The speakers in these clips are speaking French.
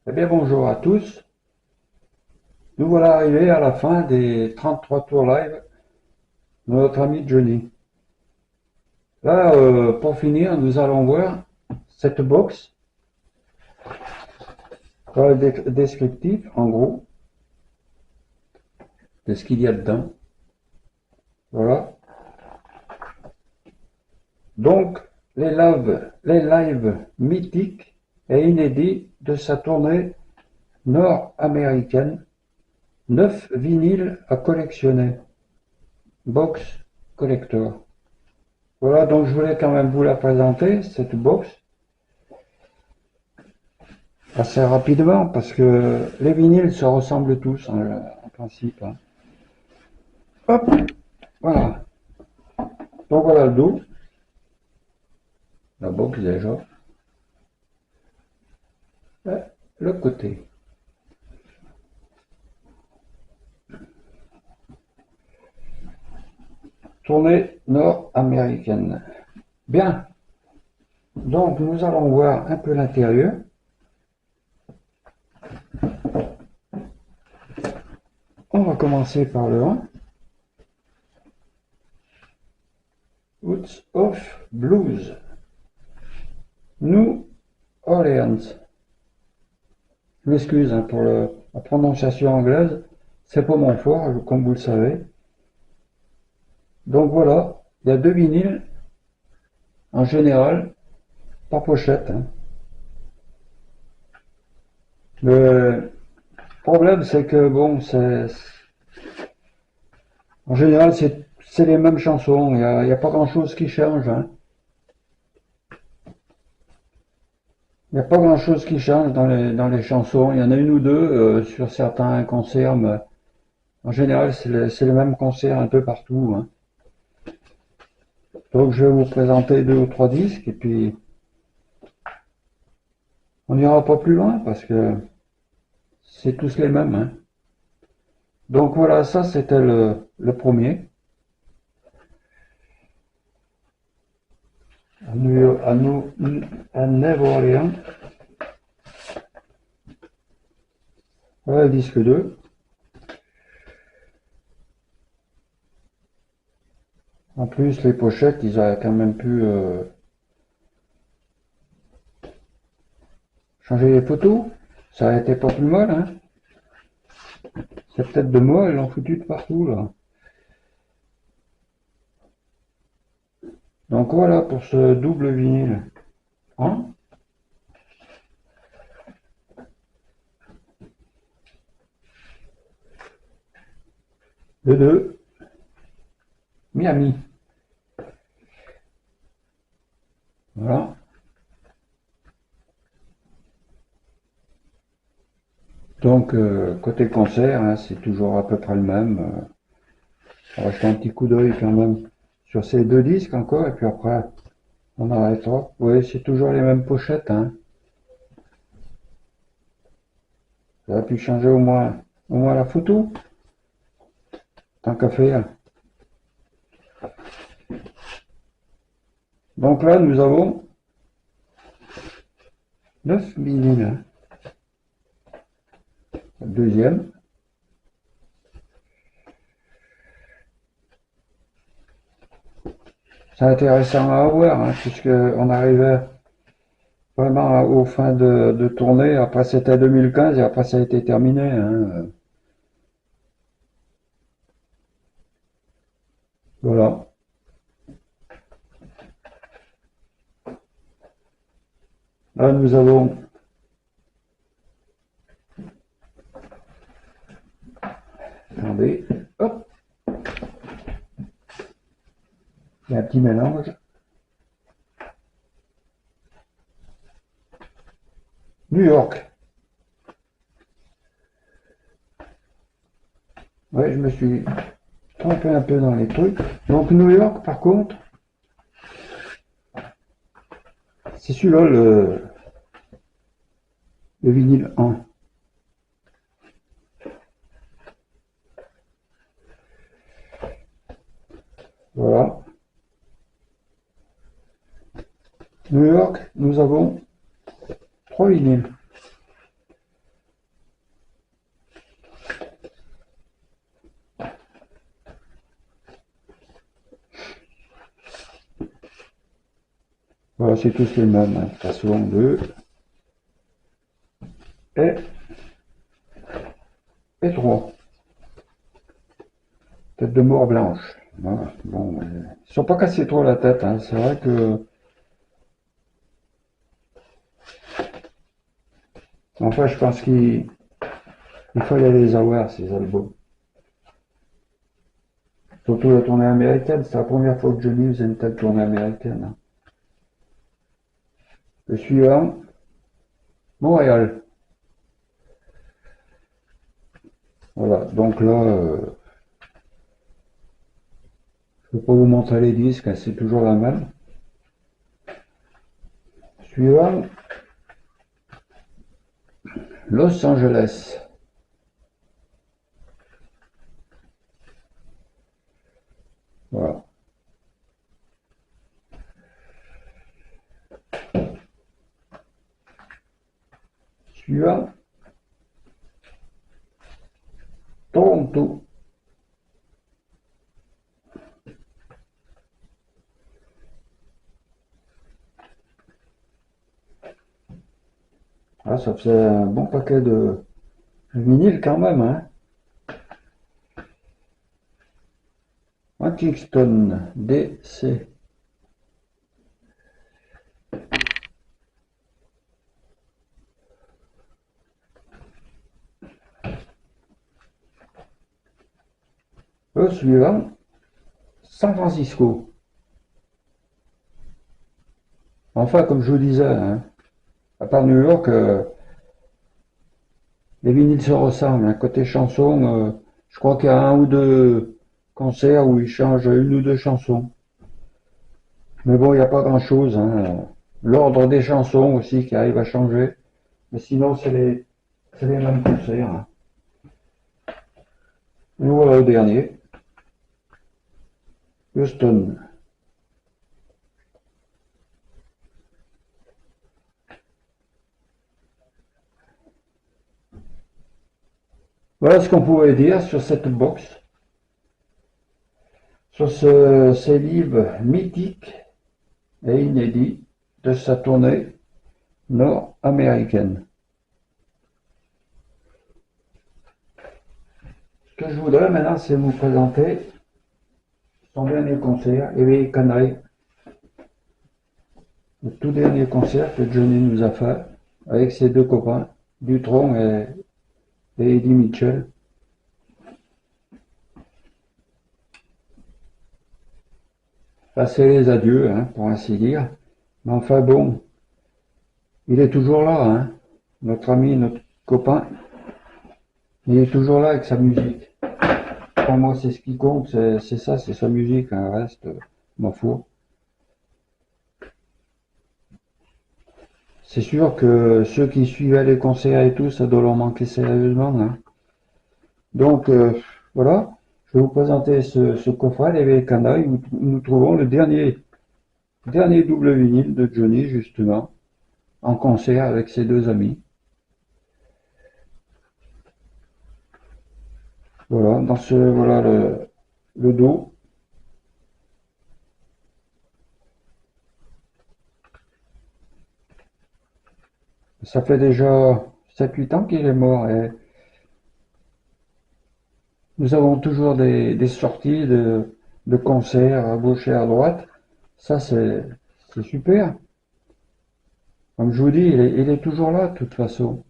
Eh bien, bonjour à tous. Nous voilà arrivés à la fin des 33 tours live de notre ami Johnny. Là, pour finir, nous allons voir cette box. Voilà le descriptif, en gros, de ce qu'il y a dedans. Voilà. Donc, les lives mythiques et inédits de sa tournée nord-américaine. 9 vinyles à collectionner. Box collector. Voilà, donc je voulais quand même vous la présenter, cette box, assez rapidement, parce que les vinyles se ressemblent tous, en principe, hein. Hop, voilà. Donc voilà le dos, la box déjà, et le côté. Tournée nord-américaine. Bien, donc nous allons voir un peu l'intérieur. On va commencer par le 1. Roots of Blues. New Orleans. Je m'excuse hein, pour la prononciation anglaise, c'est pas mon fort, comme vous le savez. Donc voilà, il y a deux vinyles, en général, par pochette, hein. Le problème, c'est que bon, en général, c'est les mêmes chansons, il y a pas grand-chose qui change, hein. Il n'y a pas grand-chose qui change dans les chansons. Il y en a une ou deux sur certains concerts, mais en général, c'est les mêmes concerts un peu partout, hein. Donc je vais vous présenter deux ou trois disques et puis on n'ira pas plus loin parce que c'est tous les mêmes, hein. Donc voilà, ça c'était le premier. À New Orleans. Voilà le disque 2. En plus, les pochettes, ils auraient quand même pu changer les photos. Ça aurait été pas plus mal, hein. C'est peut-être de moi, ils l'ont foutu de partout, là. Donc voilà pour ce double vinyle. Hein. Le 2, Miami. Voilà. Donc, côté concert, hein, c'est toujours à peu près le même. On va jeter un petit coup d'œil quand même sur ces deux disques encore, et puis après, on arrêtera. Oui, c'est toujours les mêmes pochettes, hein. Ça aurait pu changer au moins la photo, tant qu'à faire. Donc là, nous avons 9 vinyles. Le deuxième. C'est intéressant à voir, hein, puisqu'on arrivait vraiment aux fins de tournée. Après, c'était 2015 et après, ça a été terminé, hein. Voilà. Là, nous avons attendez, hop, il y a un petit mélange. New York. Ouais, je me suis trompé un peu dans les trucs. Donc New York, par contre, c'est celui-là le vinyle 1. Voilà. New York, nous avons trois vinyles. Voilà, c'est tous les mêmes, hein. De toute façon, 2 et, et 3. Tête de mort blanche. Voilà. Bon, ils sont pas cassés trop la tête, hein. C'est vrai que, enfin, je pense qu'il fallait les avoir, ces albums. Surtout la tournée américaine, c'est la première fois que Johnny faisait une telle tournée américaine, hein. Le suivant, Montréal. Voilà, donc là, je ne vais pas vous montrer les disques, hein, c'est toujours la même. Suivant, Los Angeles. Voilà. Suivant, Toronto. Ah, ça faisait un bon paquet de vinyles quand même, hein. Kingston, DC. Le suivant, San Francisco. Enfin, comme je vous disais, hein, à part New York, les vinyles se ressemblent, hein. Côté chanson, je crois qu'il y a un ou deux concerts où ils changent une ou deux chansons. Mais bon, il n'y a pas grand-chose, hein. L'ordre des chansons aussi qui arrive à changer. Mais sinon, c'est les mêmes concerts, hein. Nous voilà au dernier, Houston. Voilà ce qu'on pourrait dire sur cette box, sur ces livres mythiques et inédits de sa tournée nord-américaine. Ce que je voudrais maintenant, c'est vous présenter son dernier concert, Éveillé Canaille, le tout dernier concert que Johnny nous a fait avec ses deux copains, Dutronc et Eddie Mitchell. Là, c'est les adieux, hein, pour ainsi dire. Mais enfin bon, il est toujours là, hein, notre ami, notre copain. Il est toujours là avec sa musique. Pour moi, c'est ce qui compte, c'est ça, c'est sa musique, hein, le reste, m'en fous. C'est sûr que ceux qui suivaient les concerts et tout, ça doit leur manquer sérieusement, hein. Donc, voilà, je vais vous présenter ce coffret, les Canailles, où nous trouvons le dernier double vinyle de Johnny, justement, en concert avec ses deux amis. Voilà, voilà le dos. Ça fait déjà 7-8 ans qu'il est mort et nous avons toujours des sorties de concerts à gauche et à droite. Ça, c'est super. Comme je vous dis, il est toujours là, de toute façon.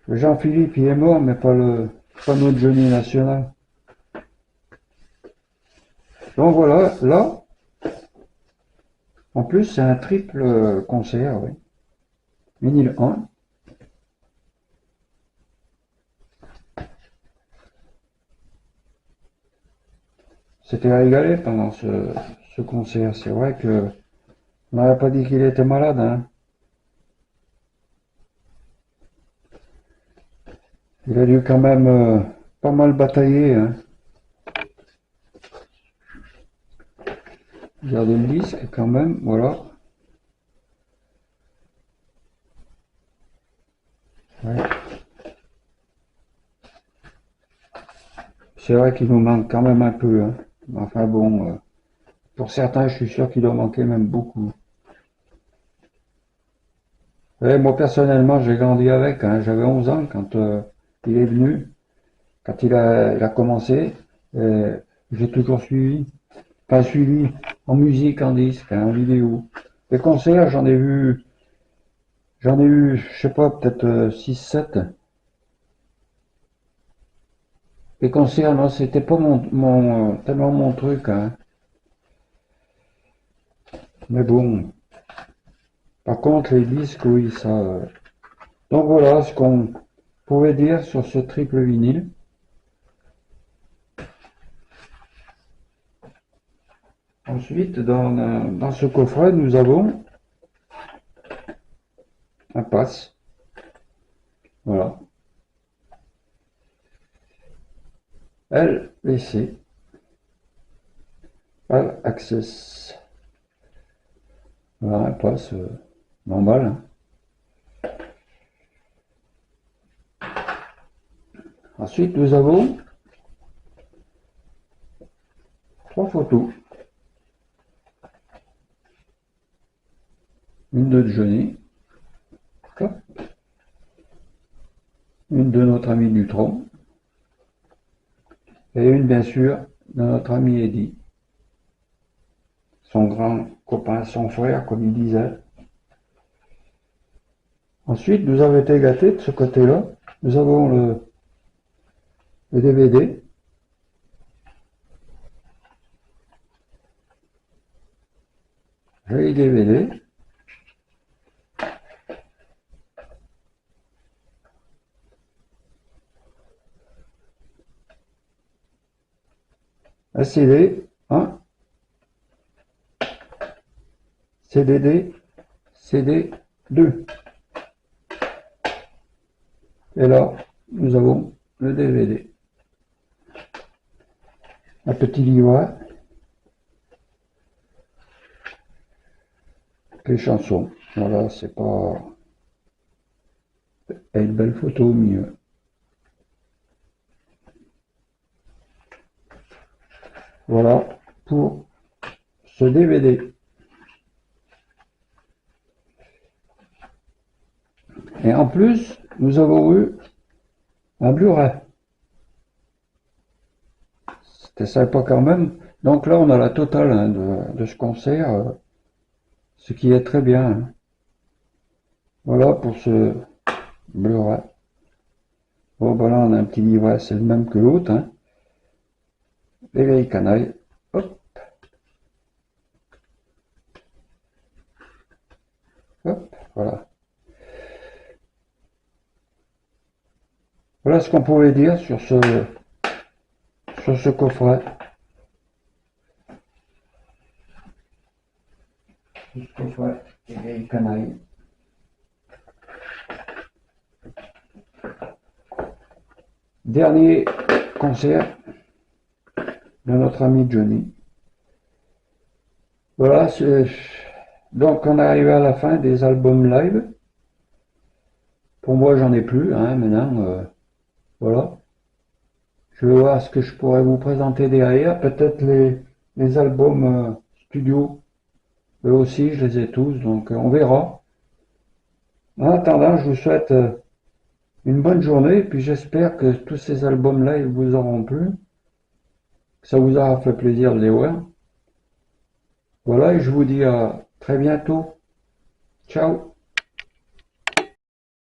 Jean-Philippe, il est mort, mais pas notre Johnny national. Donc voilà, là, en plus, c'est un triple concert, oui. Vinyle 1. C'était régalé pendant ce concert. C'est vrai que on n'aurait pas dit qu'il était malade, hein. Il a dû quand même pas mal batailler, hein. Regardez le disque quand même, voilà. Ouais. C'est vrai qu'il nous manque quand même un peu, hein. Enfin bon, Pour certains, je suis sûr qu'il doit manquer même beaucoup. Et moi, personnellement, j'ai grandi avec, hein. J'avais 11 ans quand il est venu, quand il a commencé. Et j'ai toujours suivi, enfin suivi en musique, en disque, hein, en vidéo. Les concerts, j'en ai eu, je sais pas, peut-être 6, 7. Les concerts, non, c'était pas tellement mon truc, hein. Mais bon, par contre, les disques, oui, ça. Donc voilà ce qu'on pouvait dire sur ce triple vinyle. Ensuite, dans ce coffret, nous avons un pass. Voilà. LVC. All Access. Voilà, un pass normal, hein. Ensuite, nous avons 3 photos. Une de Johnny. Hop. Une de notre ami Neutron. Et une, bien sûr, de notre ami Eddie. Son grand copain, son frère, comme il disait. Ensuite, nous avons été gâtés de ce côté-là. Nous avons le DVD. Joli DVD. Un CD. Hein, CDD. CD 2. Et là, nous avons le DVD. Un petit livret. Les chansons. Voilà, c'est pas. Et une belle photo au milieu. Voilà pour ce DVD. Et en plus, nous avons eu un Blu-ray. C'était sympa quand même. Donc là, on a la totale, hein, de ce concert, ce qui est très bien, hein. Voilà pour ce Blu-ray. Bon, ben là, on a un petit livret, c'est le même que l'autre, hein. Les vieilles canailles. Hop, hop, voilà. Voilà ce qu'on pouvait dire sur ce coffret. Ce coffret, les vieilles canailles. Dernier concert de notre ami Johnny. Voilà, donc on est arrivé à la fin des albums live. Pour moi, j'en ai plus, hein, maintenant. Voilà. Je vais voir ce que je pourrais vous présenter derrière. Peut-être les albums studio. Eux aussi, je les ai tous, donc on verra. En attendant, je vous souhaite une bonne journée, et puis j'espère que tous ces albums live vous auront plu, que ça vous aura fait plaisir de les voir. Voilà, et je vous dis à très bientôt. Ciao.